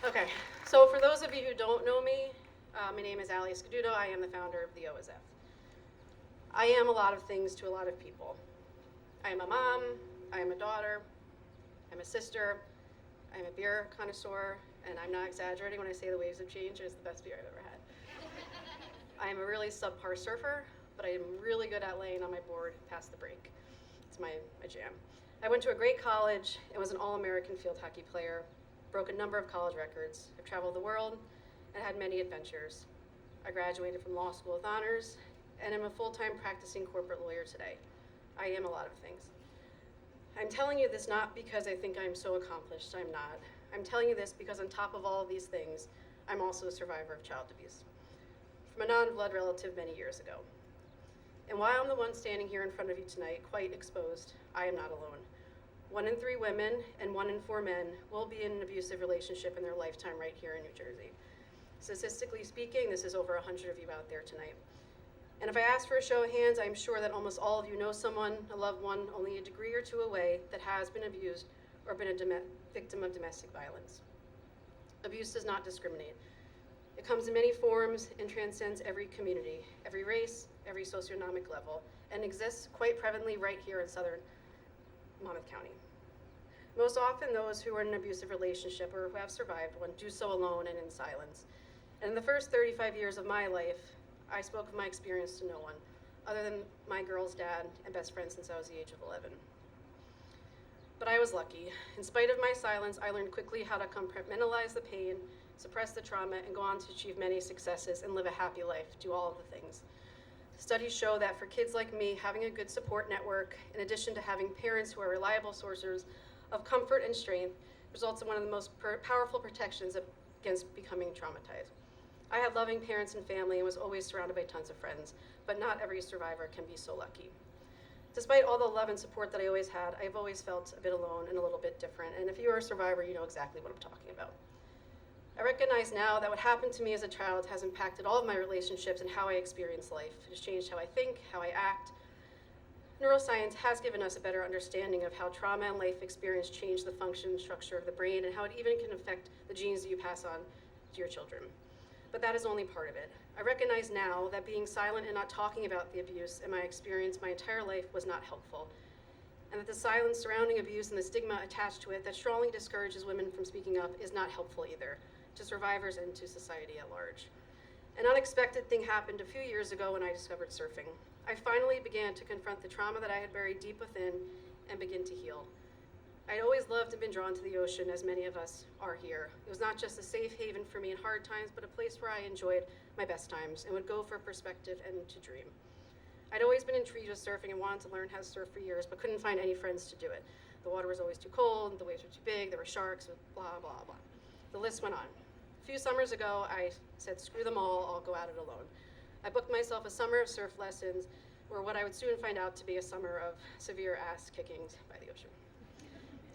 Okay, so for those of you who don't know me, my name is Scaduto. I am the founder of the OisF. I am a lot of things to a lot of people. I am a mom, I am a daughter, I'm a sister, I'm a beer connoisseur, and I'm not exaggerating when I say the Waves of Change is the best beer I've ever had. I am a really subpar surfer, but I am really good at laying on my board past the break. It's my jam. I went to a great college and was an All-American field hockey player, broke a number of college records. I've traveled the world and had many adventures. I graduated from law school with honors and am a full-time practicing corporate lawyer today. I am a lot of things. I'm telling you this not because I think I'm so accomplished, I'm not. I'm telling you this because on top of all of these things, I'm also a survivor of child abuse from a non-blood relative many years ago. And while I'm the one standing here in front of you tonight, quite exposed, I am not alone. 1 in 3 women and 1 in 4 men will be in an abusive relationship in their lifetime right here in New Jersey. Statistically speaking, this is over 100 of you out there tonight. And if I ask for a show of hands, I'm sure that almost all of you know someone, a loved one, only a degree or two away that has been abused or been a victim of domestic violence. Abuse does not discriminate. It comes in many forms and transcends every community, every race, every socioeconomic level, and exists quite prevalently right here in southern Monmouth County. Most often, those who are in an abusive relationship or who have survived one do so alone and in silence. And in the first 35 years of my life, I spoke of my experience to no one, other than my girl's dad and best friend since I was the age of 11. But I was lucky. In spite of my silence, I learned quickly how to compartmentalize the pain, suppress the trauma, and go on to achieve many successes and live a happy life, do all of the things. Studies show that for kids like me, having a good support network, in addition to having parents who are reliable sources of comfort and strength, results in one of the most powerful protections against becoming traumatized. I had loving parents and family and was always surrounded by tons of friends, but not every survivor can be so lucky. Despite all the love and support that I always had, I've always felt a bit alone and a little bit different, and if you are a survivor, you know exactly what I'm talking about. I recognize now that what happened to me as a child has impacted all of my relationships and how I experience life. It has changed how I think, how I act. Neuroscience has given us a better understanding of how trauma and life experience change the function and structure of the brain and how it even can affect the genes that you pass on to your children. But that is only part of it. I recognize now that being silent and not talking about the abuse and my experience my entire life was not helpful, and that the silence surrounding abuse and the stigma attached to it that strongly discourages women from speaking up is not helpful either, to survivors and to society at large. An unexpected thing happened a few years ago when I discovered surfing. I finally began to confront the trauma that I had buried deep within and begin to heal. I'd always loved and been drawn to the ocean, as many of us are here. It was not just a safe haven for me in hard times, but a place where I enjoyed my best times and would go for perspective and to dream. I'd always been intrigued with surfing and wanted to learn how to surf for years, but couldn't find any friends to do it. The water was always too cold, the waves were too big, there were sharks, blah, blah, blah. The list went on. A few summers ago, I said, screw them all, I'll go at it alone. I booked myself a summer of surf lessons, or what I would soon find out to be a summer of severe ass kickings by the ocean.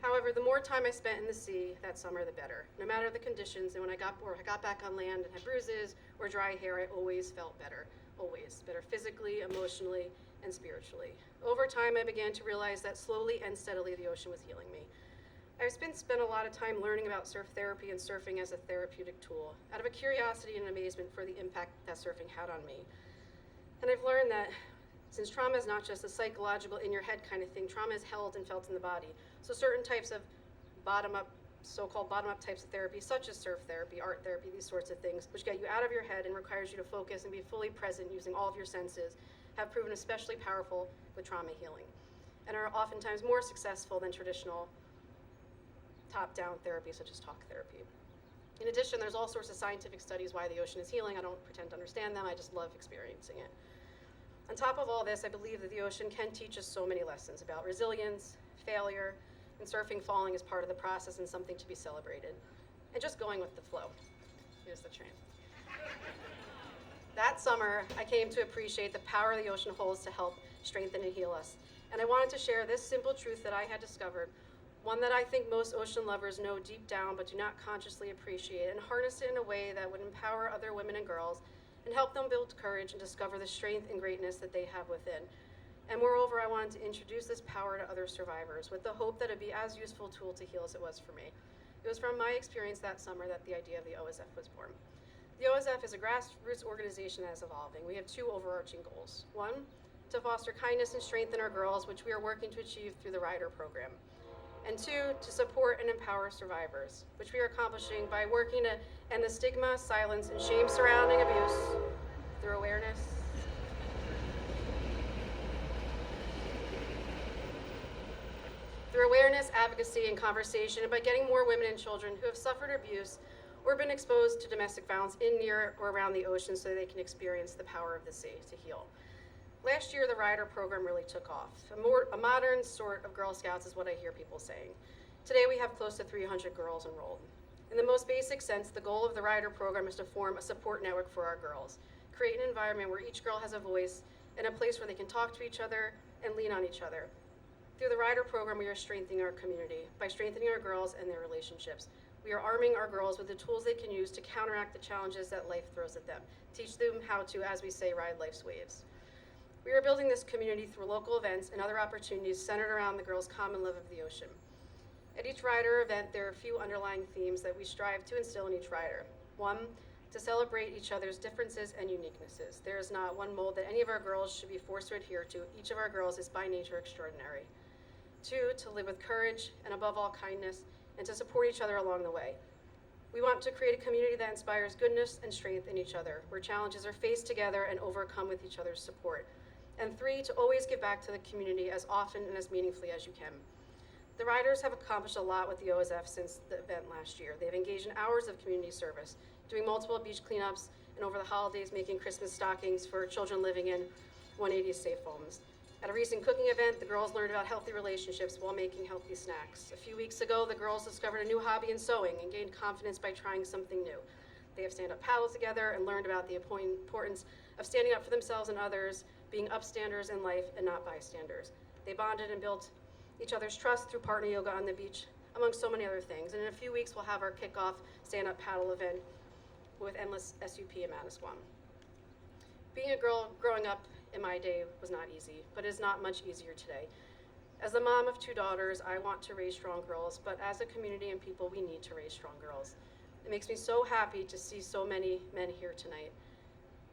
However, the more time I spent in the sea that summer, the better. No matter the conditions, and when I got back on land and had bruises or dry hair, I always felt better. Always. Better physically, emotionally, and spiritually. Over time, I began to realize that slowly and steadily the ocean was healing me. I've spent a lot of time learning about surf therapy and surfing as a therapeutic tool, out of a curiosity and amazement for the impact that surfing had on me. And I've learned that since trauma is not just a psychological in-your-head kind of thing, trauma is held and felt in the body. So certain types of so-called bottom-up types of therapy, such as surf therapy, art therapy, these sorts of things, which get you out of your head and requires you to focus and be fully present using all of your senses, have proven especially powerful with trauma healing, and are oftentimes more successful than traditional top-down therapy, such as talk therapy. In addition, there's all sorts of scientific studies why the ocean is healing. I don't pretend to understand them, I just love experiencing it. On top of all this, I believe that the ocean can teach us so many lessons about resilience, failure, and surfing falling is part of the process and something to be celebrated. And just going with the flow. Here's the train. That summer, I came to appreciate the power the ocean holds to help strengthen and heal us. And I wanted to share this simple truth that I had discovered, one that I think most ocean lovers know deep down but do not consciously appreciate, and harness it in a way that would empower other women and girls and help them build courage and discover the strength and greatness that they have within. And moreover, I wanted to introduce this power to other survivors with the hope that it'd be as useful a tool to heal as it was for me. It was from my experience that summer that the idea of the OisF was born. The OisF is a grassroots organization that is evolving. We have two overarching goals. One, to foster kindness and strength in our girls, which we are working to achieve through the Rider program. And two, to support and empower survivors, which we are accomplishing by working to end the stigma, silence, and shame surrounding abuse through awareness, advocacy, and conversation, and by getting more women and children who have suffered abuse or been exposed to domestic violence in, near, or around the ocean so they can experience the power of the sea to heal. Last year, the Rider program really took off. A modern sort of Girl Scouts is what I hear people saying. Today, we have close to 300 girls enrolled. In the most basic sense, the goal of the Rider program is to form a support network for our girls, create an environment where each girl has a voice and a place where they can talk to each other and lean on each other. Through the Rider program, we are strengthening our community by strengthening our girls and their relationships. We are arming our girls with the tools they can use to counteract the challenges that life throws at them, teach them how to, as we say, ride life's waves. We are building this community through local events and other opportunities centered around the girls' common love of the ocean. At each Rider event, there are a few underlying themes that we strive to instill in each Rider. One, to celebrate each other's differences and uniquenesses. There is not one mold that any of our girls should be forced to adhere to. Each of our girls is by nature extraordinary. Two, to live with courage and above all kindness, and to support each other along the way. We want to create a community that inspires goodness and strength in each other, where challenges are faced together and overcome with each other's support. And three, to always give back to the community as often and as meaningfully as you can. The Riders have accomplished a lot with the OisF since the event last year. They've engaged in hours of community service, doing multiple beach cleanups, and over the holidays making Christmas stockings for children living in 180 safe homes. At a recent cooking event, the girls learned about healthy relationships while making healthy snacks. A few weeks ago, the girls discovered a new hobby in sewing and gained confidence by trying something new. They have stand-up paddles together and learned about the importance of standing up for themselves and others, being upstanders in life and not bystanders. They bonded and built each other's trust through partner yoga on the beach, among so many other things. And in a few weeks, we'll have our kickoff stand-up paddle event with Endless SUP in Manasquan. Being a girl growing up in my day was not easy, but is not much easier today. As the mom of two daughters, I want to raise strong girls, but as a community and people, we need to raise strong girls. It makes me so happy to see so many men here tonight.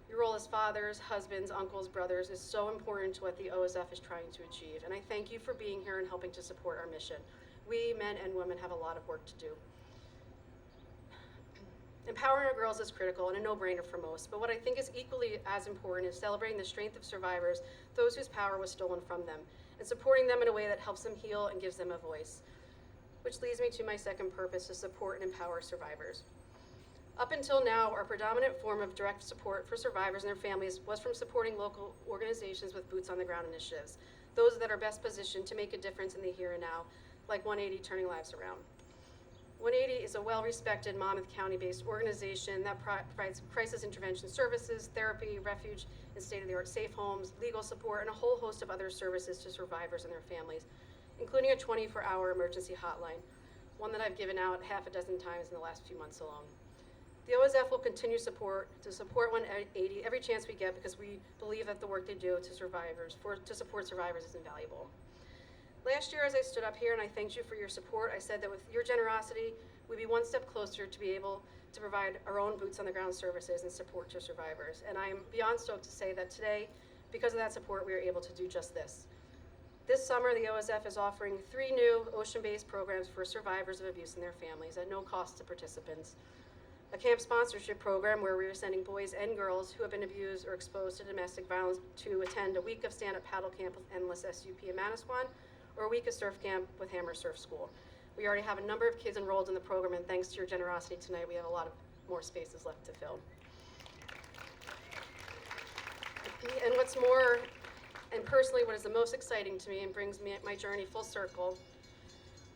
Your role as fathers, husbands, uncles, brothers is so important to what the OisF is trying to achieve, and I thank you for being here and helping to support our mission. We, men and women, have a lot of work to do. Empowering our girls is critical and a no-brainer for most, but what I think is equally as important is celebrating the strength of survivors, those whose power was stolen from them, and supporting them in a way that helps them heal and gives them a voice. Which leads me to my second purpose, to support and empower survivors. Up until now, our predominant form of direct support for survivors and their families was from supporting local organizations with boots-on-the-ground initiatives, those that are best positioned to make a difference in the here and now, like 180 Turning Lives Around. 180 is a well-respected Monmouth County-based organization that provides crisis intervention services, therapy, refuge, and state-of-the-art safe homes, legal support, and a whole host of other services to survivors and their families, including a 24-hour emergency hotline, one that I've given out half a dozen times in the last few months alone. The OisF will continue to support 180 every chance we get because we believe that the work they do to support survivors is invaluable. Last year, as I stood up here and I thanked you for your support, I said that with your generosity, we'd be one step closer to be able to provide our own boots-on-the-ground services and support to survivors. And I am beyond stoked to say that today, because of that support, we are able to do just this. This summer, the OisF is offering 3 new ocean-based programs for survivors of abuse and their families at no cost to participants. A camp sponsorship program where we are sending boys and girls who have been abused or exposed to domestic violence to attend a week of stand-up paddle camp with Endless SUP in Manasquan, or a week of surf camp with Hammer Surf School. We already have a number of kids enrolled in the program, and thanks to your generosity tonight, we have a lot of more spaces left to fill. And what's more, and personally what is the most exciting to me and brings me my journey full circle,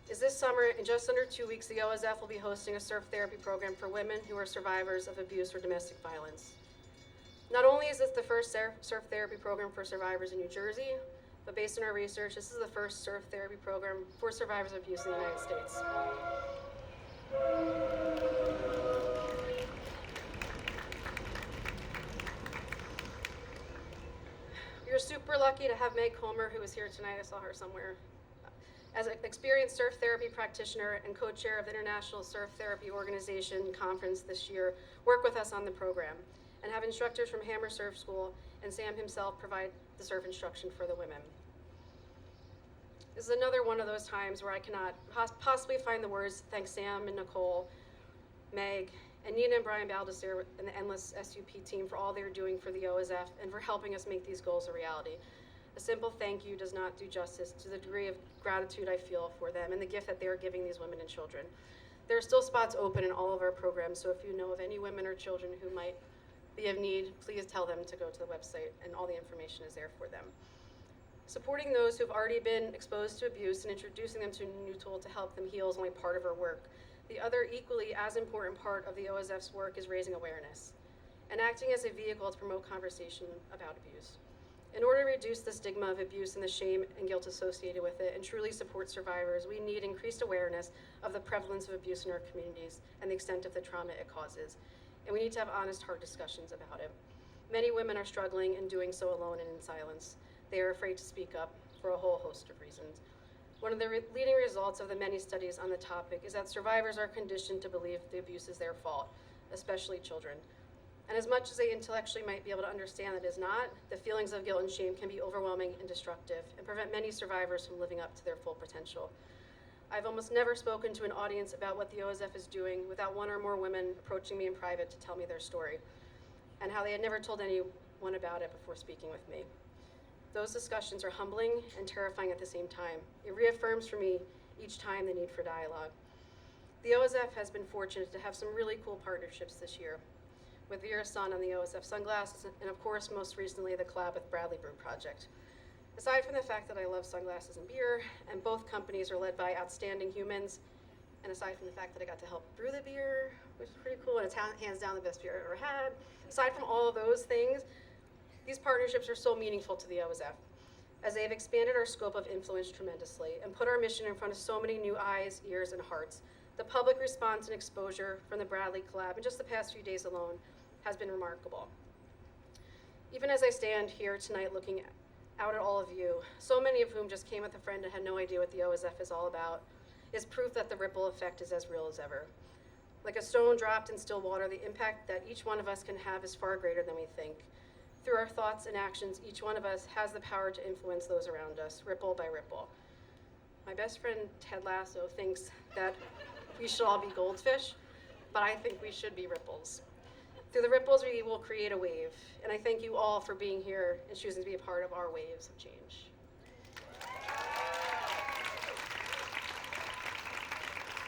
is this summer, in just under 2 weeks, the OisF will be hosting a surf therapy program for women who are survivors of abuse or domestic violence. Not only is this the first surf therapy program for survivors in New Jersey, but based on our research, this is the first surf therapy program for survivors of abuse in the United States. We are super lucky to have Meg Comer, who is here tonight. I saw her somewhere, As an experienced surf therapy practitioner and co-chair of the International Surf Therapy Organization conference this year, work with us on the program and have instructors from Hammer Surf School and Sam himself provide the surf instruction for the women. This is another one of those times where I cannot possibly find the words to thank Sam and Nicole, Meg, and Nina and Brian Baldessere and the Endless SUP team for all they're doing for the OisF and for helping us make these goals a reality. A simple thank you does not do justice to the degree of gratitude I feel for them and the gift that they are giving these women and children. There are still spots open in all of our programs, so if you know of any women or children who might be of need, please tell them to go to the website and all the information is there for them. Supporting those who have already been exposed to abuse and introducing them to a new tool to help them heal is only part of our work. The other equally as important part of the OisF's work is raising awareness and acting as a vehicle to promote conversation about abuse. In order to reduce the stigma of abuse and the shame and guilt associated with it and truly support survivors, we need increased awareness of the prevalence of abuse in our communities and the extent of the trauma it causes. And we need to have honest, hard discussions about it. Many women are struggling and doing so alone and in silence. They are afraid to speak up for a whole host of reasons. One of the leading results of the many studies on the topic is that survivors are conditioned to believe the abuse is their fault, especially children. And as much as they intellectually might be able to understand that it is not, the feelings of guilt and shame can be overwhelming and destructive and prevent many survivors from living up to their full potential. I've almost never spoken to an audience about what the OisF is doing without one or more women approaching me in private to tell me their story and how they had never told anyone about it before speaking with me. Those discussions are humbling and terrifying at the same time. It reaffirms for me each time the need for dialogue. The OisF has been fortunate to have some really cool partnerships this year with Vera Sun on the OisF sunglasses, and of course, most recently, the collab with Bradley Brew Project. Aside from the fact that I love sunglasses and beer, and both companies are led by outstanding humans, and aside from the fact that I got to help brew the beer, which is pretty cool, and it's hands down the best beer I've ever had, aside from all of those things, these partnerships are so meaningful to the OisF, as they have expanded our scope of influence tremendously and put our mission in front of so many new eyes, ears, and hearts. The public response and exposure from the Bradley collab in just the past few days alone has been remarkable. Even as I stand here tonight looking out at all of you, so many of whom just came with a friend and had no idea what the OisF is all about, is proof that the ripple effect is as real as ever. Like a stone dropped in still water, the impact that each one of us can have is far greater than we think. Through our thoughts and actions, each one of us has the power to influence those around us, ripple by ripple. My best friend, Ted Lasso, thinks that we should all be goldfish, but I think we should be ripples. Through the ripples, we will create a wave, and I thank you all for being here and choosing to be a part of our waves of change.